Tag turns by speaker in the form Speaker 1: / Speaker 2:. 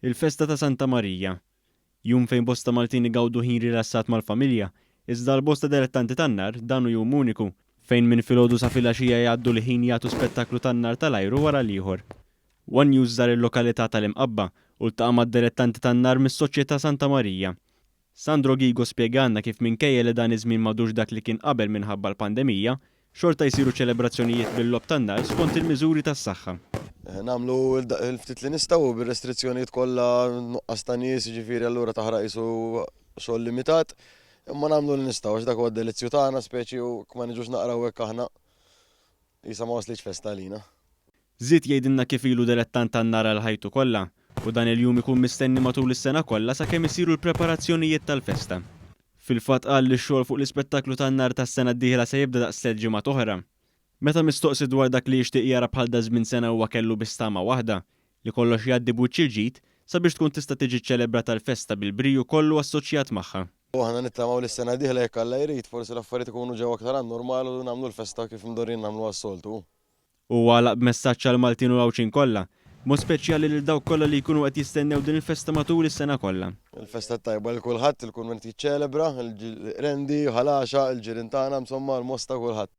Speaker 1: Il-Festa ta' Santa Marija. Jum fejn bosta Maltini gawdu ħin rilassat mal-familja, iżda l-bosta dilettanti tan-nar danu jum uniku, fejn minn filgħodu sa filgħaxija jgħaddu li ħin jagħtu spettaklu tan-nar tal-ajru wara l-ieħor. One News żar il-lokalità tal-Imqabba u ltaqa' mad-dilettanti tan-nar mis-Soċjetà Santa Marija. Sandro Gigo spjegalna kif minkejja li dan iż-żmien m'għadux dak li kien qabel minħabba l-pandemija, xorta jsiru ċelebrazzjonijiet bil-lob tan-nar skont il-miżuri tas-saħħa.
Speaker 2: Namlu il-ftit li nistgħu bir-restrizzjonijiet kollha nuqqas ta' nies, jiġifieri allura taħraq isu xogħol limitat, imma nagħmlu li nistgħu għax dak huwa d-delizzju tagħna speċi u ma niġux naqraw hekk aħna isa ma waslitx festa għalina.
Speaker 1: Żied jgħidilna kif ilu dilettant tan-nar għal ħajtu kollha u dan il-jum ikun mistenni matul is-sena kollha sakemm isiru l-preparazzjonijiet tal-festa. Fil-fatt qal li x-xogħol fuq l-ispettaklu tan-nar tas-sena d-dieħla se jibda daqs ġimgħa oħra. Meta mistoqsi dwar dak li jixtieq jara bħal da żmien sena huwa kellu bistama waħda li kollox jgħaddi buċċ il-ġid sabiex tkun tista' tiġi ċċelebrata l-festa bil-briju kollu assoċjat magħha.
Speaker 2: Aħna nittamaw li s-sena d-dieħla jekk Alla jrid forsi l-affarijiet ikunu ġew aktar normali u nagħmlu l-festa kif mdorrin nagħmlu għas-soltu.
Speaker 1: U għalaq b'messaġġ għal Maltin u Għawċin kollha, mod speċjali lil dawk kollha li jkunu qed jistennew din il-festa matul is-sena kollha.
Speaker 2: Il-festa tajba l kulħadd il-kun jiċċelebra, il-rendi, ħalaxa, il-ġirien tagħna, insomma l-mosta kulħadd.